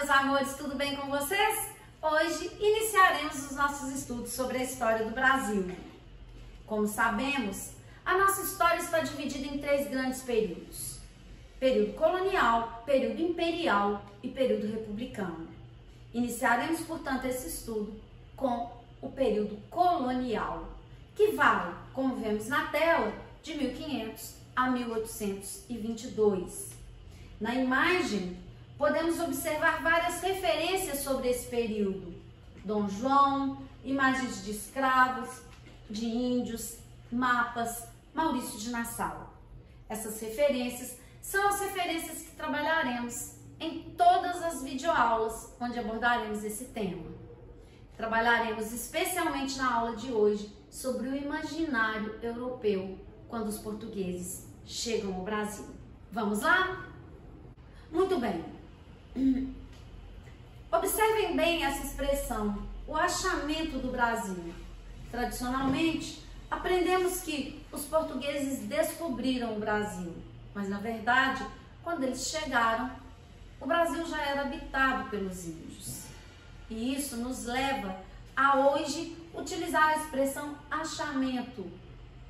meus amores, tudo bem com vocês? Hoje iniciaremos os nossos estudos sobre a história do Brasil. Como sabemos, a nossa história está dividida em três grandes períodos: período colonial, período imperial e período republicano. Iniciaremos, portanto, esse estudo com o período colonial, que vai, como vemos na tela, de 1500 a 1822. Na imagem, podemos observar várias referências sobre esse período: Dom João, imagens de escravos, de índios, mapas, Maurício de Nassau. Essas referências são as referências que trabalharemos em todas as videoaulas onde abordaremos esse tema. Trabalharemos especialmente na aula de hoje sobre o imaginário europeu quando os portugueses chegam ao Brasil. Vamos lá? Muito bem. Observem bem essa expressão, o achamento do Brasil. Tradicionalmente, aprendemos que os portugueses descobriram o Brasil, mas na verdade, quando eles chegaram, o Brasil já era habitado pelos índios. E isso nos leva a hoje utilizar a expressão achamento,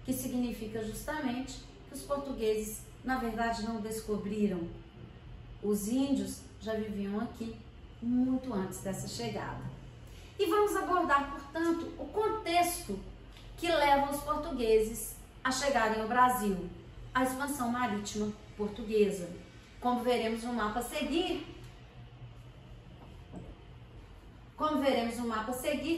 que significa justamente que os portugueses, na verdade, não descobriram. Os índios já viviam aqui muito antes dessa chegada. E vamos abordar, portanto, o contexto que leva os portugueses a chegarem ao Brasil, a expansão marítima portuguesa. Como veremos no mapa a seguir,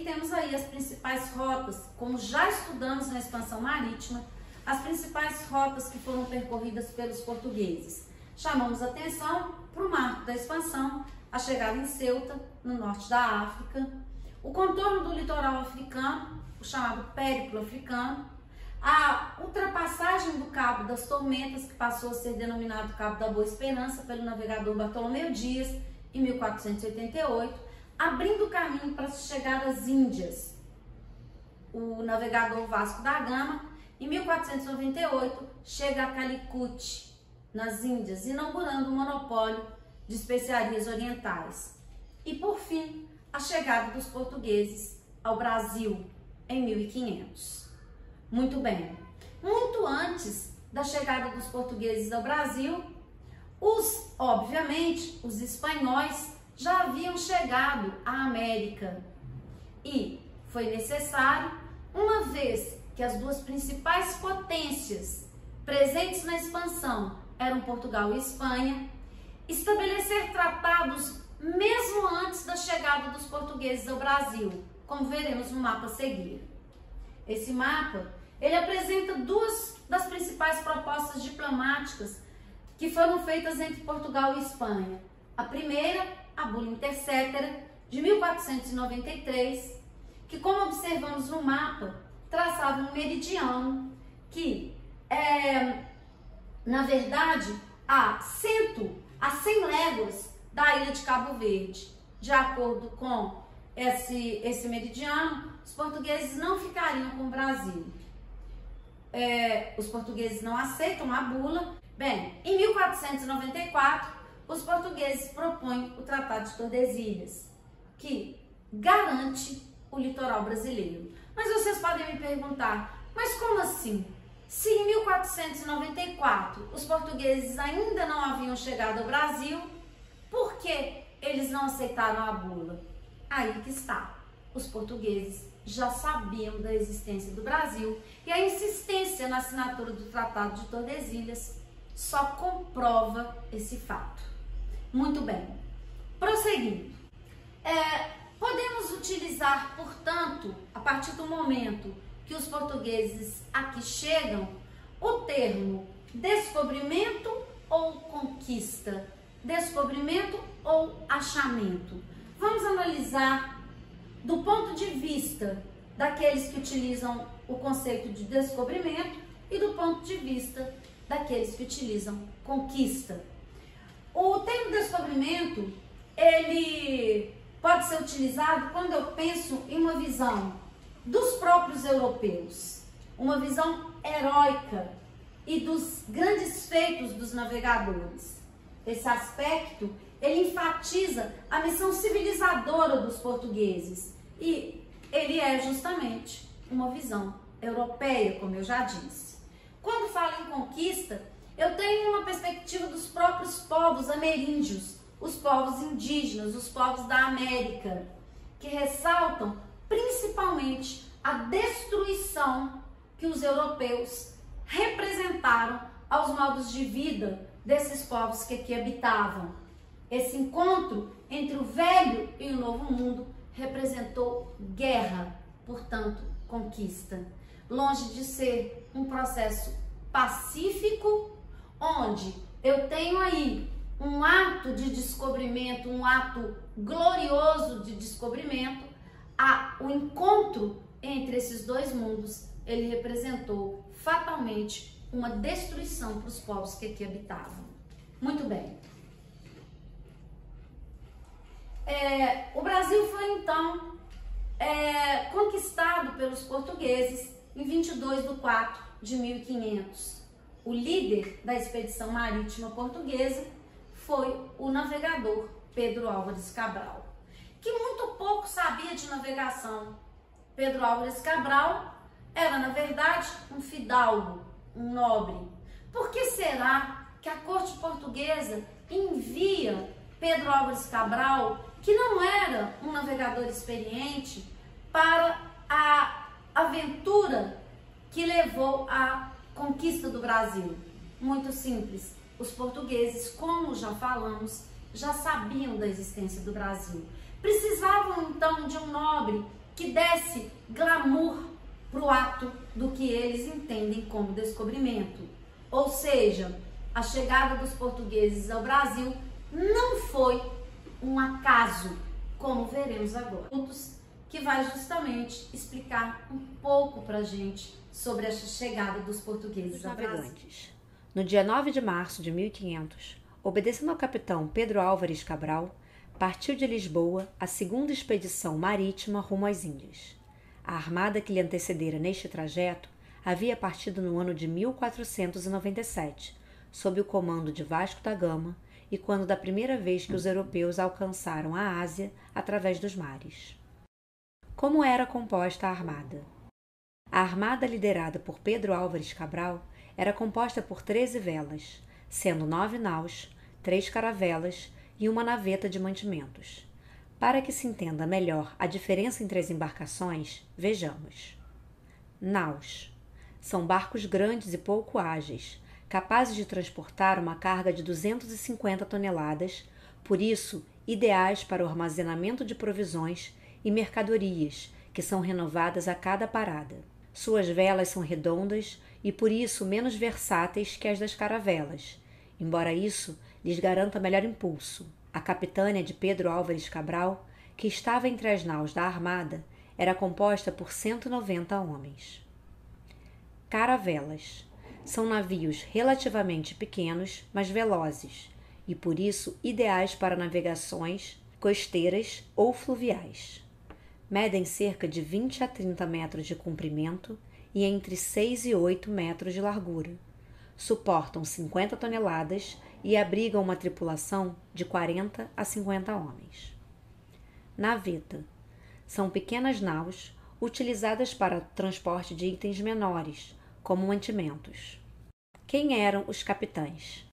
temos aí as principais rotas, como já estudamos na expansão marítima, as principais rotas que foram percorridas pelos portugueses. Chamamos atenção para o marco da expansão, a chegada em Ceuta, no norte da África, o contorno do litoral africano, o chamado Périplo Africano, a ultrapassagem do Cabo das Tormentas, que passou a ser denominado Cabo da Boa Esperança pelo navegador Bartolomeu Dias, em 1488, abrindo o caminho para se chegar às Índias. O navegador Vasco da Gama, em 1498, chega a Calicut, nas Índias, inaugurando o monopólio de especiarias orientais. E, por fim, a chegada dos portugueses ao Brasil, em 1500. Muito bem. Muito antes da chegada dos portugueses ao Brasil, obviamente, os espanhóis já haviam chegado à América. E foi necessário, uma vez que as duas principais potências presentes na expansão eram Portugal e Espanha, estabelecer tratados mesmo antes da chegada dos portugueses ao Brasil, como veremos no mapa a seguir. Esse mapa, ele apresenta duas das principais propostas diplomáticas que foram feitas entre Portugal e Espanha. A primeira, a Bula Intercetera, de 1493, que, como observamos no mapa, traçava um meridiano que, na verdade, a 100 léguas da ilha de Cabo Verde. De acordo com esse meridiano, os portugueses não ficariam com o Brasil. Os portugueses não aceitam a bula. Bem, em 1494, os portugueses propõem o Tratado de Tordesilhas, que garante o litoral brasileiro. Mas vocês podem me perguntar, mas como assim? Se em 1494 os portugueses ainda não haviam chegado ao Brasil, por que eles não aceitaram a bula? Aí que está. Os portugueses já sabiam da existência do Brasil e a insistência na assinatura do Tratado de Tordesilhas só comprova esse fato. Muito bem. Prosseguindo. Podemos utilizar, portanto, a partir do momento que os portugueses aqui chegam, o termo descobrimento ou conquista, descobrimento ou achamento. Vamos analisar do ponto de vista daqueles que utilizam o conceito de descobrimento e do ponto de vista daqueles que utilizam conquista. O termo descobrimento, ele pode ser utilizado quando eu penso em uma visão dos próprios europeus, uma visão heróica e dos grandes feitos dos navegadores. Esse aspecto, ele enfatiza a missão civilizadora dos portugueses e ele é justamente uma visão europeia, como eu já disse. Quando falo em conquista, eu tenho uma perspectiva dos próprios povos ameríndios, os povos indígenas, os povos da América, que ressaltam principalmente a destruição que os europeus representaram aos modos de vida desses povos que aqui habitavam. Esse encontro entre o velho e o novo mundo representou guerra, portanto, conquista. Longe de ser um processo pacífico, onde eu tenho aí um ato de descobrimento, um ato glorioso de descobrimento, o encontro entre esses dois mundos, ele representou fatalmente uma destruição para os povos que aqui habitavam. Muito bem. O Brasil foi então conquistado pelos portugueses em 22/4/1500. O líder da expedição marítima portuguesa foi o navegador Pedro Álvares Cabral, que muito pouco sabia de navegação. Pedro Álvares Cabral era, na verdade, um fidalgo, um nobre. Por que será que a corte portuguesa envia Pedro Álvares Cabral, que não era um navegador experiente, para a aventura que levou à conquista do Brasil? Muito simples. Os portugueses, como já falamos, já sabiam da existência do Brasil. Precisavam então de um nobre que desse glamour para o ato do que eles entendem como descobrimento. Ou seja, a chegada dos portugueses ao Brasil não foi um acaso, como veremos agora, que vai justamente explicar um pouco para a gente sobre essa chegada dos portugueses ao Brasil. No dia 9 de março de 1500, obedecendo ao capitão Pedro Álvares Cabral, partiu de Lisboa a segunda expedição marítima rumo às Índias. A armada que lhe antecedera neste trajeto havia partido no ano de 1497, sob o comando de Vasco da Gama, e quando da primeira vez que os europeus alcançaram a Ásia através dos mares. Como era composta a armada? A armada liderada por Pedro Álvares Cabral era composta por 13 velas, sendo 9 naus, 3 caravelas e uma naveta de mantimentos. Para que se entenda melhor a diferença entre as embarcações, vejamos. Naus são barcos grandes e pouco ágeis, capazes de transportar uma carga de 250 toneladas, por isso ideais para o armazenamento de provisões e mercadorias, que são renovadas a cada parada. Suas velas são redondas e por isso menos versáteis que as das caravelas, embora isso lhes garanta melhor impulso. A capitânia de Pedro Álvares Cabral, que estava entre as naus da armada, era composta por 190 homens. Caravelas são navios relativamente pequenos, mas velozes, e por isso ideais para navegações costeiras ou fluviais. Medem cerca de 20 a 30 metros de comprimento e entre 6 e 8 metros de largura. Suportam 50 toneladas e abrigam uma tripulação de 40 a 50 homens. Naveta são pequenas naus utilizadas para transporte de itens menores, como mantimentos. Quem eram os capitães?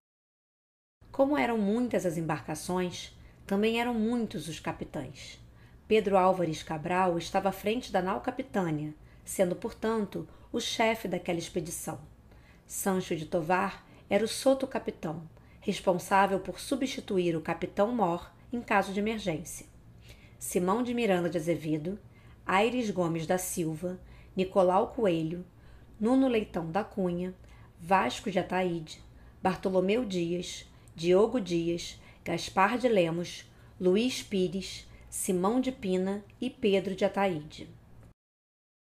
Como eram muitas as embarcações, também eram muitos os capitães. Pedro Álvares Cabral estava à frente da nau capitânia, sendo, portanto, o chefe daquela expedição. Sancho de Tovar era o soto-capitão, responsável por substituir o capitão-mor em caso de emergência. Simão de Miranda de Azevedo, Aires Gomes da Silva, Nicolau Coelho, Nuno Leitão da Cunha, Vasco de Ataíde, Bartolomeu Dias, Diogo Dias, Gaspar de Lemos, Luís Pires, Simão de Pina e Pedro de Ataíde.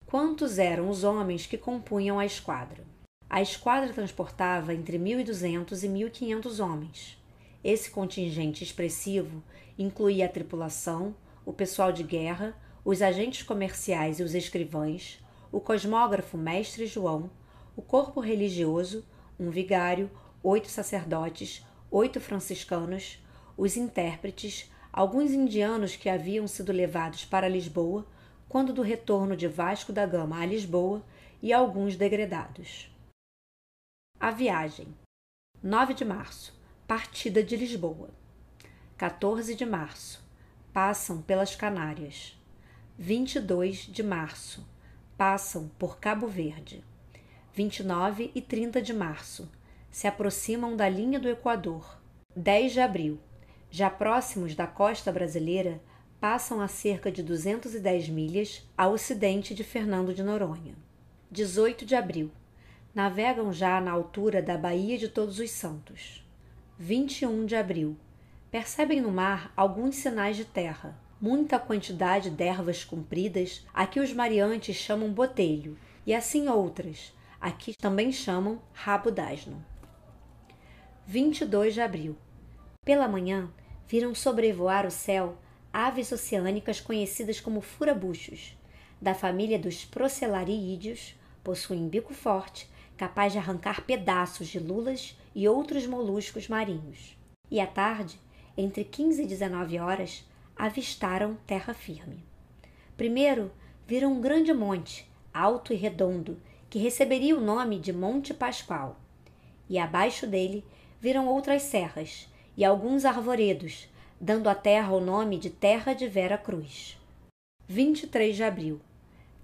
Quantos eram os homens que compunham a esquadra? A esquadra transportava entre 1.200 e 1.500 homens. Esse contingente expressivo incluía a tripulação, o pessoal de guerra, os agentes comerciais e os escrivães, o cosmógrafo Mestre João, o corpo religioso, um vigário, 8 sacerdotes, 8 franciscanos, os intérpretes, alguns indianos que haviam sido levados para Lisboa quando do retorno de Vasco da Gama a Lisboa e alguns degredados. A viagem. 9 de março. Partida de Lisboa. 14 de março. Passam pelas Canárias. 22 de março. Passam por Cabo Verde. 29 e 30 de março. Se aproximam da linha do Equador. 10 de abril. Já próximos da costa brasileira, passam a cerca de 210 milhas a ocidente de Fernando de Noronha. 18 de abril. Navegam já na altura da Baía de Todos os Santos. 21 de abril. Percebem no mar alguns sinais de terra, muita quantidade de ervas compridas, a que os mariantes chamam botelho, e assim outras, a que também chamam rabo d'asno. 22 de abril. Pela manhã, viram sobrevoar o céu aves oceânicas conhecidas como furabuchos, da família dos procelarídeos, possuem bico forte, capaz de arrancar pedaços de lulas e outros moluscos marinhos. E à tarde, entre 15 e 19 horas, avistaram terra firme. Primeiro, viram um grande monte, alto e redondo, que receberia o nome de Monte Pascoal. E abaixo dele, viram outras serras e alguns arvoredos, dando à terra o nome de Terra de Vera Cruz. 23 de abril.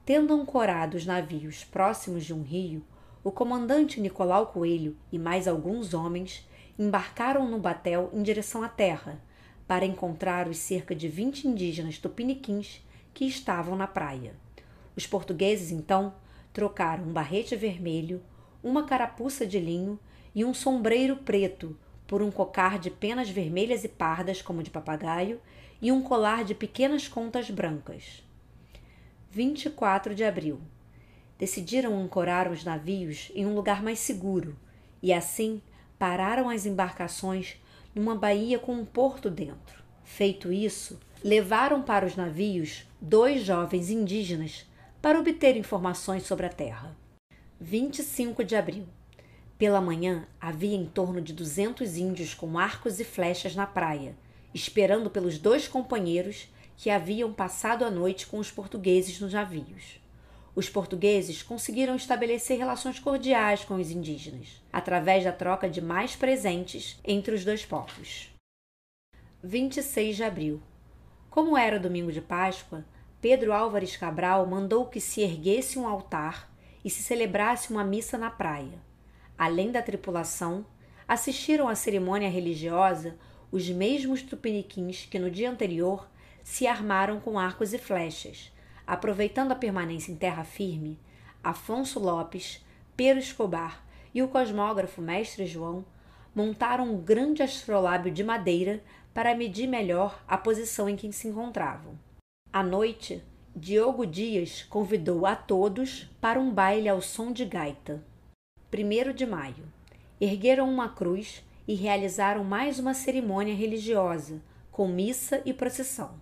Tendo ancorado os navios próximos de um rio, o comandante Nicolau Coelho e mais alguns homens embarcaram no batel em direção à terra, para encontrar os cerca de 20 indígenas tupiniquins que estavam na praia. Os portugueses, então, trocaram um barrete vermelho, uma carapuça de linho e um sombreiro preto por um cocar de penas vermelhas e pardas, como de papagaio, e um colar de pequenas contas brancas. 24 de abril. Decidiram ancorar os navios em um lugar mais seguro e, assim, pararam as embarcações numa baía com um porto dentro. Feito isso, levaram para os navios 2 jovens indígenas para obter informações sobre a terra. 25 de abril. Pela manhã, havia em torno de 200 índios com arcos e flechas na praia, esperando pelos 2 companheiros que haviam passado a noite com os portugueses nos navios. Os portugueses conseguiram estabelecer relações cordiais com os indígenas, através da troca de mais presentes entre os 2 povos. 26 de abril. Como era domingo de Páscoa, Pedro Álvares Cabral mandou que se erguesse um altar e se celebrasse uma missa na praia. Além da tripulação, assistiram à cerimônia religiosa os mesmos tupiniquins que no dia anterior se armaram com arcos e flechas. Aproveitando a permanência em terra firme, Afonso Lopes, Pero Escobar e o cosmógrafo Mestre João montaram um grande astrolábio de madeira para medir melhor a posição em que se encontravam. À noite, Diogo Dias convidou a todos para um baile ao som de gaita. 1º de maio. Ergueram uma cruz e realizaram mais uma cerimônia religiosa, com missa e procissão.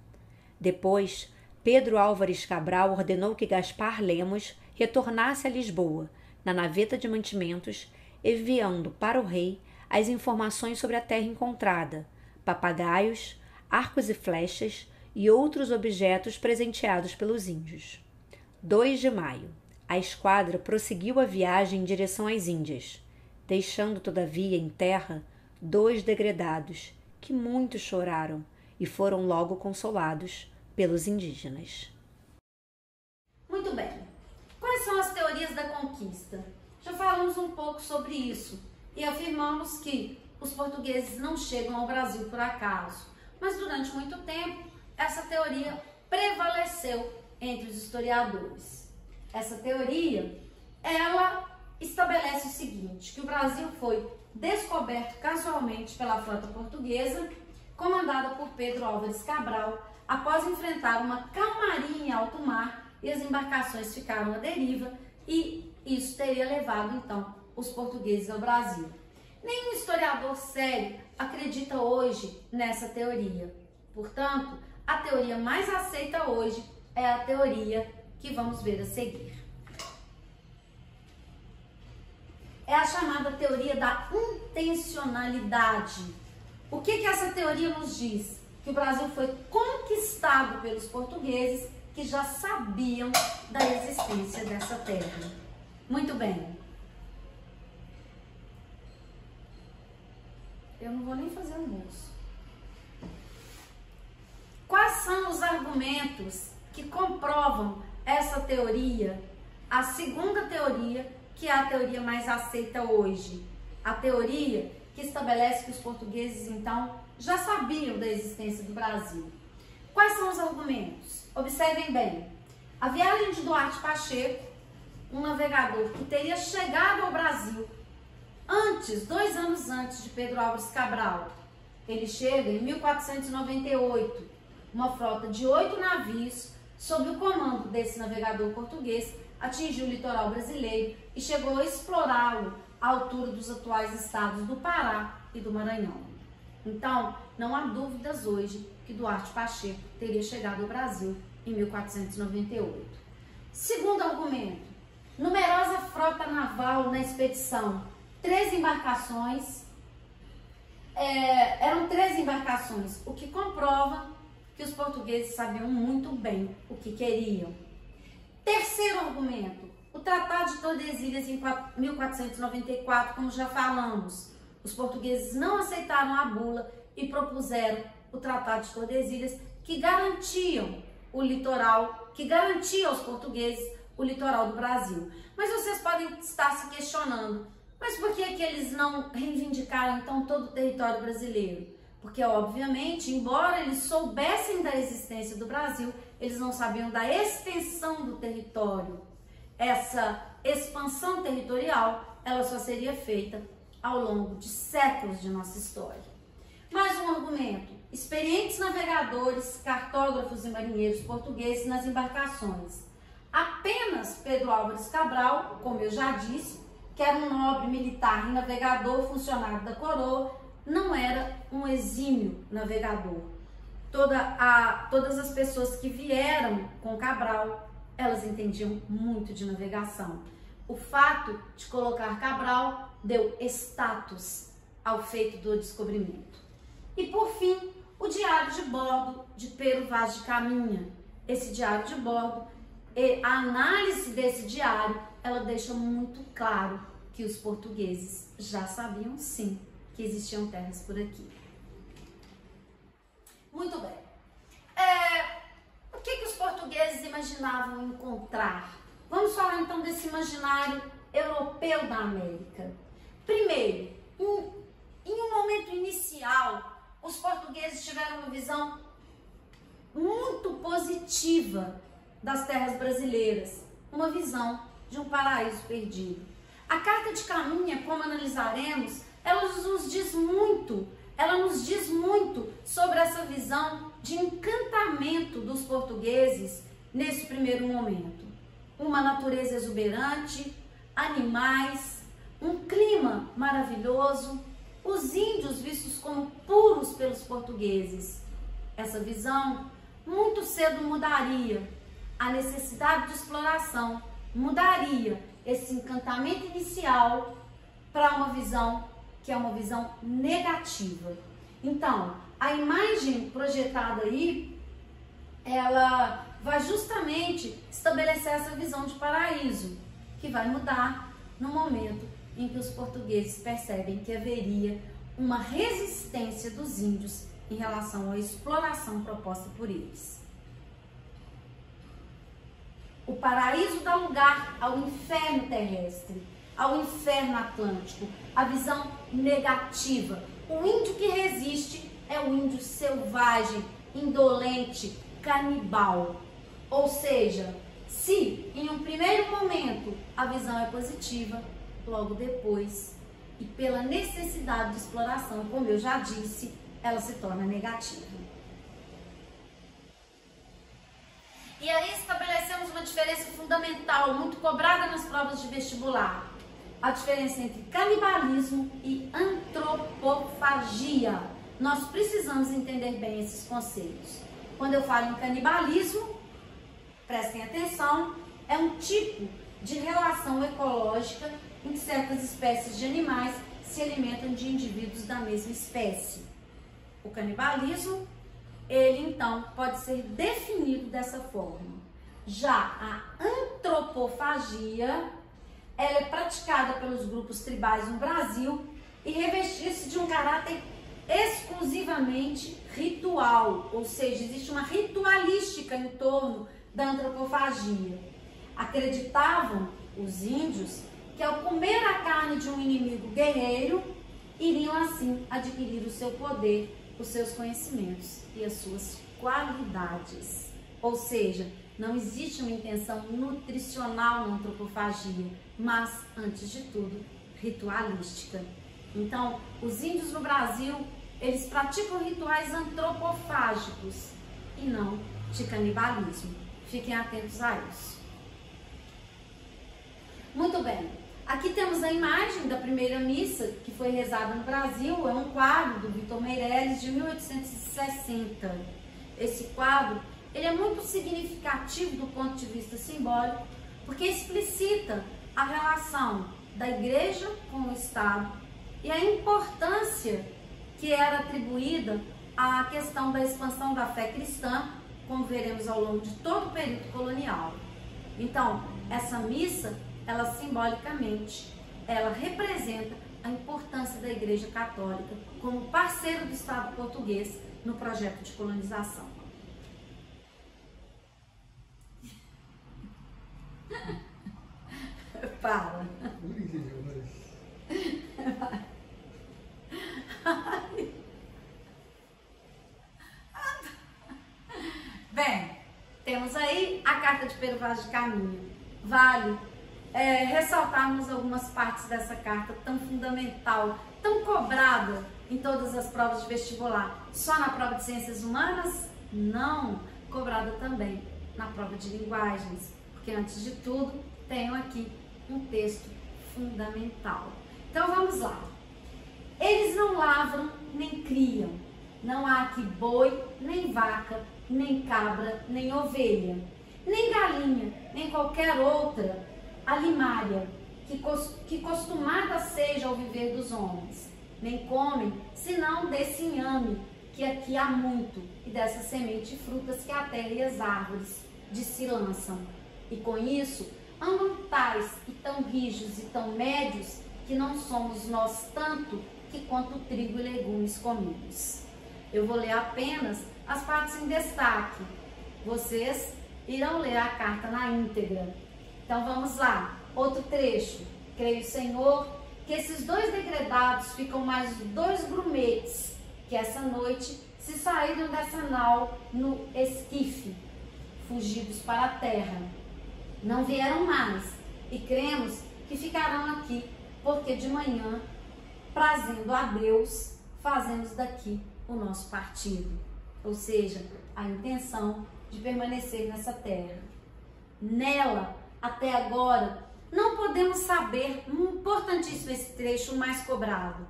Depois, Pedro Álvares Cabral ordenou que Gaspar Lemos retornasse a Lisboa, na naveta de mantimentos, enviando para o rei as informações sobre a terra encontrada, papagaios, arcos e flechas e outros objetos presenteados pelos índios. 2 de maio. A esquadra prosseguiu a viagem em direção às Índias, deixando, todavia, em terra 2 degredados, que muito choraram e foram logo consolados pelos indígenas. Muito bem. Quais são as teorias da conquista? Já falamos um pouco sobre isso e afirmamos que os portugueses não chegam ao Brasil por acaso, mas durante muito tempo essa teoria prevaleceu entre os historiadores. Essa teoria, ela estabelece o seguinte, que o Brasil foi descoberto casualmente pela frota portuguesa, comandada por Pedro Álvares Cabral, após enfrentar uma calmaria em alto mar, e as embarcações ficaram à deriva, e isso teria levado, então, os portugueses ao Brasil. Nenhum historiador sério acredita hoje nessa teoria. Portanto, a teoria mais aceita hoje é a teoria que vamos ver a seguir. É a chamada teoria da intencionalidade. O que essa teoria nos diz? Que o Brasil foi conquistado pelos portugueses que já sabiam da existência dessa terra. Muito bem. Eu não vou nem fazer almoço. Quais são os argumentos que comprovam essa teoria? A segunda teoria, que é a teoria mais aceita hoje. A teoria que estabelece que os portugueses, então, já sabiam da existência do Brasil. Quais são os argumentos? Observem bem. A viagem de Duarte Pacheco, um navegador que teria chegado ao Brasil antes, 2 anos antes de Pedro Álvares Cabral. Ele chega em 1498, uma frota de 8 navios, sob o comando desse navegador português, atingiu o litoral brasileiro e chegou a explorá-lo à altura dos atuais estados do Pará e do Maranhão. Então, não há dúvidas hoje que Duarte Pacheco teria chegado ao Brasil em 1498. Segundo argumento, numerosa frota naval na expedição, 3 embarcações, eram 3 embarcações, o que comprova que os portugueses sabiam muito bem o que queriam. Terceiro argumento, o Tratado de Tordesilhas em 1494, como já falamos. Os portugueses não aceitaram a bula e propuseram o Tratado de Tordesilhas, que garantiam o litoral, que garantia aos portugueses o litoral do Brasil. Mas vocês podem estar se questionando, mas por que eles não reivindicaram então todo o território brasileiro? Porque, obviamente, embora eles soubessem da existência do Brasil, eles não sabiam da extensão do território. Essa expansão territorial, ela só seria feita ao longo de séculos de nossa história. Mais um argumento: experientes navegadores, cartógrafos e marinheiros portugueses nas embarcações. Apenas Pedro Álvares Cabral, como eu já disse, que era um nobre militar e navegador, funcionário da coroa, não era um exímio navegador. Todas as pessoas que vieram com Cabral, elas entendiam muito de navegação. O fato de colocar Cabral deu status ao feito do descobrimento. E por fim, o diário de bordo de Pero Vaz de Caminha. Esse diário de bordo, a análise desse diário, ela deixa muito claro que os portugueses já sabiam sim que existiam terras por aqui. Muito bem. O que os portugueses imaginavam encontrar? Vamos falar então desse imaginário europeu da América. Primeiro, em um momento inicial, os portugueses tiveram uma visão muito positiva das terras brasileiras, uma visão de um paraíso perdido. A Carta de Caminha, como analisaremos, ela nos diz muito sobre essa visão de encantamento dos portugueses nesse primeiro momento. Uma natureza exuberante, animais, um clima maravilhoso, os índios vistos como puros pelos portugueses. Essa visão muito cedo mudaria. A necessidade de exploração mudaria esse encantamento inicial para uma visão que é uma visão negativa. Então, a imagem projetada aí, ela vai justamente estabelecer essa visão de paraíso, que vai mudar no momento em que os portugueses percebem que haveria uma resistência dos índios em relação à exploração proposta por eles. O paraíso dá lugar ao inferno terrestre, ao inferno atlântico, a visão negativa. O índio que resiste é o índio selvagem, indolente, canibal. Ou seja, se em um primeiro momento a visão é positiva, logo depois, e pela necessidade de exploração, como eu já disse, ela se torna negativa. E aí estabelecemos uma diferença fundamental, muito cobrada nas provas de vestibular. A diferença entre canibalismo e antropofagia. Nós precisamos entender bem esses conceitos. Quando eu falo em canibalismo, prestem atenção, é um tipo de relação ecológica em que certas espécies de animais se alimentam de indivíduos da mesma espécie. O canibalismo, ele então pode ser definido dessa forma. Já a antropofagia, ela é praticada pelos grupos tribais no Brasil e revestir-se de um caráter exclusivamente ritual, ou seja, existe uma ritualística em torno da antropofagia. Acreditavam os índios que ao comer a carne de um inimigo guerreiro, iriam assim adquirir o seu poder, os seus conhecimentos e as suas qualidades. Ou seja, não existe uma intenção nutricional na antropofagia, mas, antes de tudo, ritualística. Então, os índios no Brasil, eles praticam rituais antropofágicos e não de canibalismo. Fiquem atentos a isso. Muito bem, aqui temos a imagem da primeira missa que foi rezada no Brasil. É um quadro do Vitor Meirelles de 1860. Esse quadro, ele é muito significativo do ponto de vista simbólico, porque explicita a relação da igreja com o Estado e a importância que era atribuída à questão da expansão da fé cristã, como veremos ao longo de todo o período colonial. Então, essa missa, ela simbolicamente, ela representa a importância da Igreja Católica como parceiro do Estado português no projeto de colonização. Para. Bem, temos aí a carta de Pero Vaz de Caminha. Vale ressaltarmos algumas partes dessa carta tão fundamental, tão cobrada em todas as provas de vestibular. Só na prova de Ciências Humanas? Não, cobrada também na prova de Linguagens, porque antes de tudo tenho aqui um texto fundamental. Então vamos lá. Eles não lavram nem criam, não há aqui boi, nem vaca, nem cabra, nem ovelha, nem galinha, nem qualquer outra alimária que costumada seja ao viver dos homens, nem comem, senão desse inhame que aqui há muito, e dessa semente e frutas que a terra e as árvores de si lançam. E com isso, andam tais e tão rijos e tão médios, que não somos nós tanto que quanto trigo e legumes comemos. Eu vou ler apenas as partes em destaque. Vocês irão ler a carta na íntegra. Então vamos lá. Outro trecho. Creio, Senhor, que esses dois degredados ficam mais 2 grumetes, que essa noite se saíram dessa nau no esquife, fugidos para a terra. Não vieram mais, e cremos que ficarão aqui, porque de manhã, prazendo a Deus, fazemos daqui o nosso partido. Ou seja, a intenção de permanecer nessa terra. Nela, até agora, não podemos saber, importantíssimo esse trecho mais cobrado,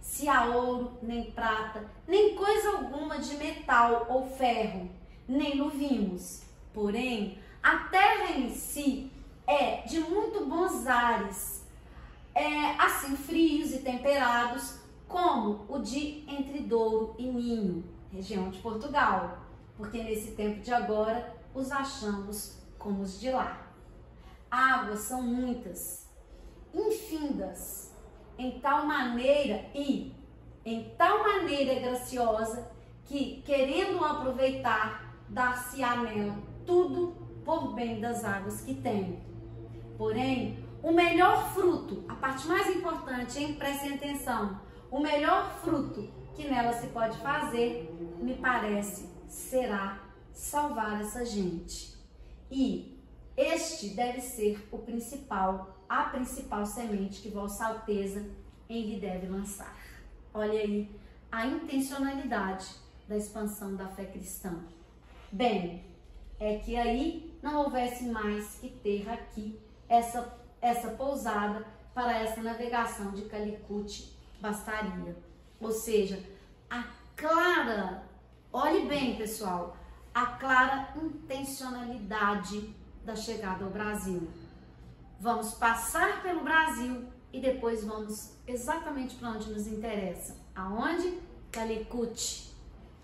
se há ouro, nem prata, nem coisa alguma de metal ou ferro, nem no vimos. Porém, a terra em si é de muito bons ares, assim frios e temperados, como o de Entre Douro e Minho, região de Portugal, porque nesse tempo de agora os achamos como os de lá. Águas são muitas, infindas, em tal maneira graciosa que, querendo aproveitar, dar-se-á nela tudo por bem das águas que tem. Porém, o melhor fruto, a parte mais importante, hein? Prestem atenção, o melhor fruto que nela se pode fazer, me parece, será salvar essa gente. E este deve ser a principal semente que Vossa Alteza em lhe deve lançar. Olha aí a intencionalidade da expansão da fé cristã. Bem, é que aí não houvesse mais que ter aqui essa pousada para essa navegação de Calicut bastaria. Ou seja, a clara, olhe bem pessoal, a clara intencionalidade da chegada ao Brasil. Vamos passar pelo Brasil e depois vamos exatamente para onde nos interessa. Aonde? Calicut.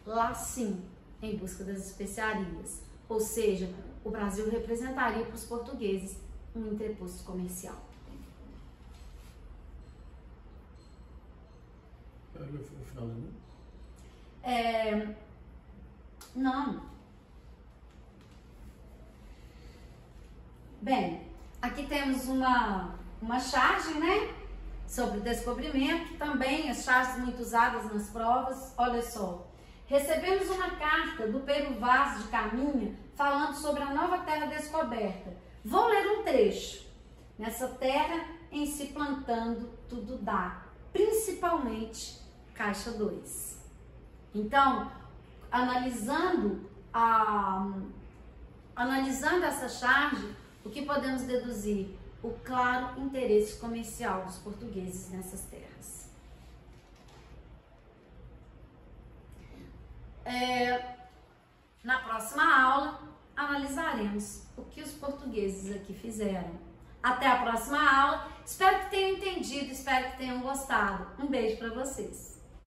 lá sim, em busca das especiarias. Ou seja, o Brasil representaria para os portugueses um entreposto comercial. O final do mundo? Não. Bem, aqui temos uma charge, né? Sobre descobrimento, também as charges muito usadas nas provas. Olha só, recebemos uma carta do Peru Vaz de Caminha falando sobre a nova terra descoberta. Vou ler um trecho. Nessa terra, em se plantando, tudo dá, principalmente caixa 2. Então, analisando essa charge, o que podemos deduzir? O claro interesse comercial dos portugueses nessas terras. Na próxima aula, analisaremos o que os portugueses aqui fizeram. Até a próxima aula. Espero que tenham entendido, espero que tenham gostado. Um beijo para vocês.